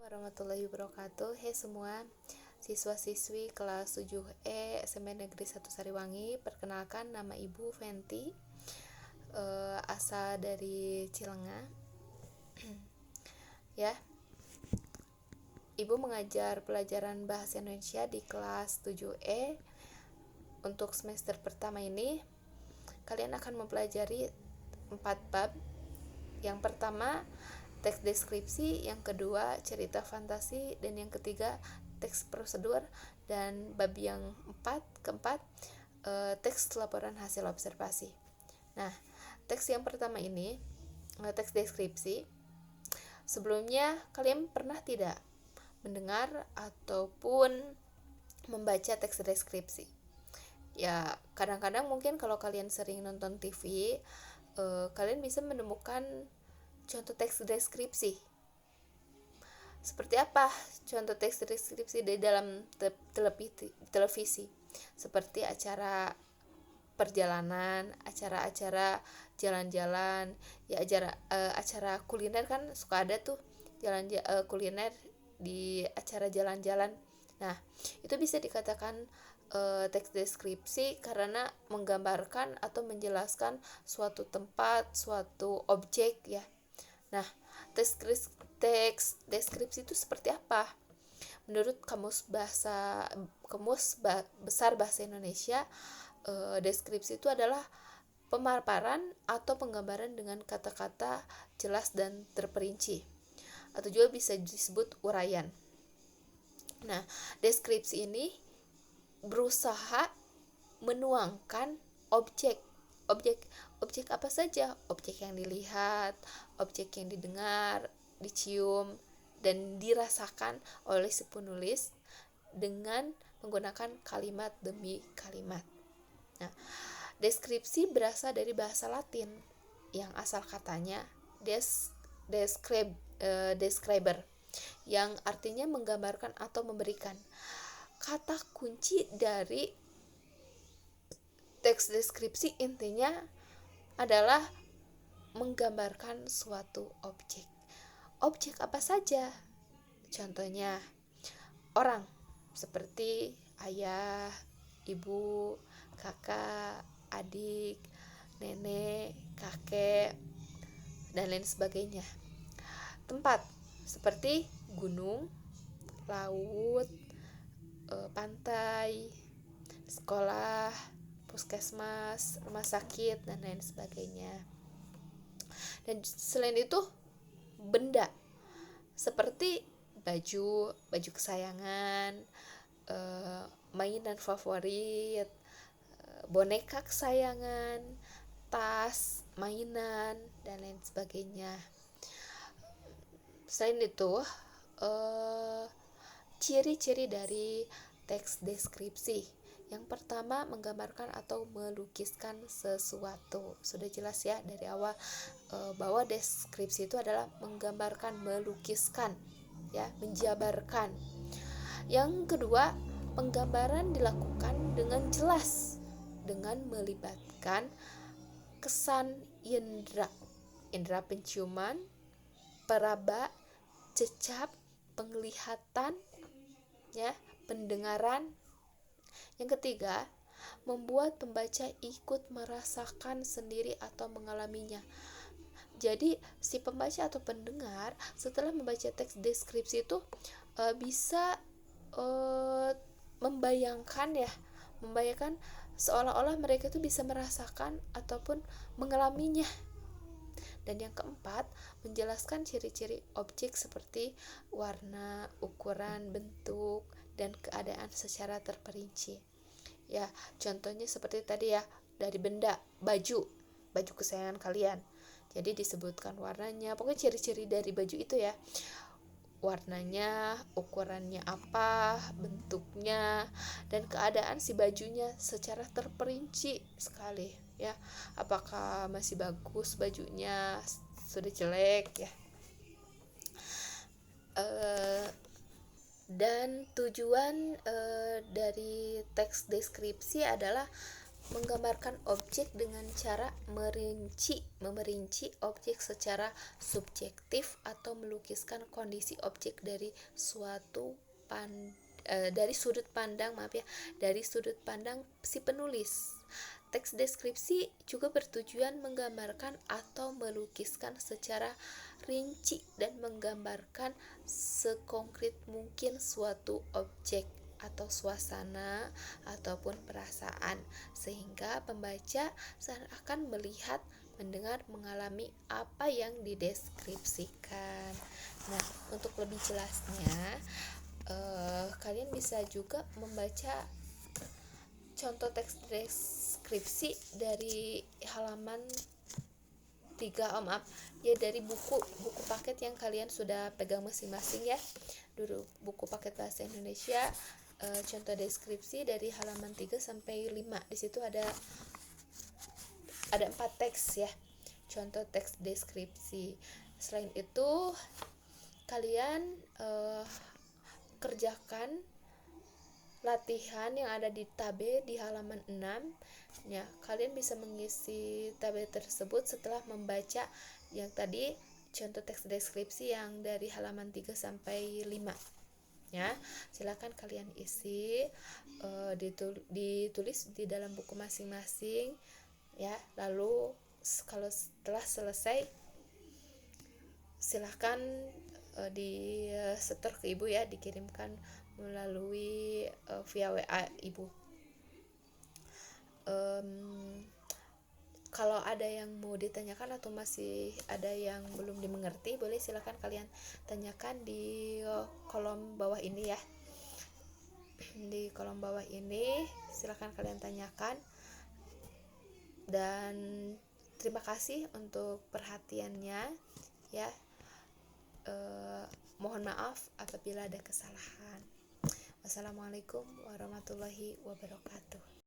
warahmatullahi wabarakatuh. Hai semua siswa-siswi kelas 7E SMP Negeri 1 Sariwangi. Perkenalkan, nama Ibu Fenty, asal dari Cilenga. Ya, Ibu mengajar pelajaran bahasa Indonesia di kelas 7E. Untuk semester pertama ini kalian akan mempelajari 4 bab. Yang pertama teks deskripsi, yang kedua cerita fantasi, dan yang ketiga teks prosedur, dan bab yang keempat teks laporan hasil observasi. Nah, teks yang pertama ini teks deskripsi. Sebelumnya kalian pernah tidak mendengar ataupun membaca teks deskripsi? Ya, kadang-kadang mungkin kalau kalian sering nonton TV, kalian bisa menemukan contoh teks deskripsi. Seperti apa contoh teks deskripsi di dalam televisi? Seperti acara perjalanan, acara-acara jalan-jalan, ya acara kuliner kan suka ada tuh kuliner di acara jalan-jalan. Nah, itu bisa dikatakan teks deskripsi karena menggambarkan atau menjelaskan suatu tempat, suatu objek ya. Nah, teks deskripsi itu seperti apa? Menurut Besar Bahasa Indonesia, deskripsi itu adalah pemaparan atau penggambaran dengan kata-kata jelas dan terperinci, atau juga bisa disebut uraian. Nah, deskripsi ini berusaha menuangkan objek apa saja, objek yang dilihat, objek yang didengar, dicium, dan dirasakan oleh si penulis dengan menggunakan kalimat demi kalimat. Nah, deskripsi berasal dari bahasa Latin yang asal katanya describer, yang artinya menggambarkan atau memberikan. Kata kunci dari teks deskripsi intinya adalah menggambarkan suatu objek. Objek apa saja? Contohnya orang, seperti ayah, ibu, kakak, adik, nenek, kakek, dan lain sebagainya. Tempat, seperti gunung, laut, pantai, sekolah, puskesmas, rumah sakit, dan lain sebagainya. Dan selain itu, benda seperti baju kesayangan, mainan favorit, boneka kesayangan, tas, mainan, dan lain sebagainya. Selain itu, ciri-ciri dari teks deskripsi. Yang pertama, menggambarkan atau melukiskan sesuatu. Sudah jelas ya dari awal bahwa deskripsi itu adalah menggambarkan, melukiskan, ya, menjabarkan. Yang kedua, penggambaran dilakukan dengan jelas dengan melibatkan kesan indera penciuman, peraba, cecap, penglihatan, ya, pendengaran. Yang ketiga, membuat pembaca ikut merasakan sendiri atau mengalaminya. Jadi si pembaca atau pendengar setelah membaca teks deskripsi itu bisa membayangkan seolah-olah mereka itu bisa merasakan ataupun mengalaminya. Dan yang keempat, menjelaskan ciri-ciri objek seperti warna, ukuran, bentuk, dan keadaan secara terperinci. Ya, contohnya seperti tadi ya, dari benda, baju kesayangan kalian. Jadi disebutkan warnanya, pokoknya ciri-ciri dari baju itu ya. Warnanya, ukurannya apa, bentuknya, dan keadaan si bajunya secara terperinci sekali ya. Apakah masih bagus bajunya, sudah jelek ya. Dan tujuan dari teks deskripsi adalah menggambarkan objek dengan cara memerinci objek secara subjektif atau melukiskan kondisi objek dari dari sudut pandang si penulis. Teks deskripsi juga bertujuan menggambarkan atau melukiskan secara rinci dan menggambarkan sekonkret mungkin suatu objek atau suasana ataupun perasaan, sehingga pembaca seakan melihat, mendengar, mengalami apa yang dideskripsikan. Nah, untuk lebih jelasnya, kalian bisa juga membaca contoh teks deskripsi dari halaman 3, dari buku paket yang kalian sudah pegang masing-masing ya. Dulu buku paket bahasa Indonesia, contoh deskripsi dari halaman 3 sampai 5. Di situ ada 4 teks ya, contoh teks deskripsi. Selain itu, kalian kerjakan latihan yang ada di tabe di halaman 6 ya. Kalian bisa mengisi tabe tersebut setelah membaca yang tadi contoh teks deskripsi yang dari halaman 3 sampai 5 ya. Silakan kalian isi, ditulis di dalam buku masing-masing ya. Lalu kalau setelah selesai, silahkan di setor ke ibu ya, dikirimkan melalui via WA ibu. Kalau ada yang mau ditanyakan atau masih ada yang belum dimengerti, boleh silakan kalian tanyakan di kolom bawah ini ya. Di kolom bawah ini silakan kalian tanyakan. Dan terima kasih untuk perhatiannya ya. Mohon maaf apabila ada kesalahan. Wassalamualaikum warahmatullahi wabarakatuh.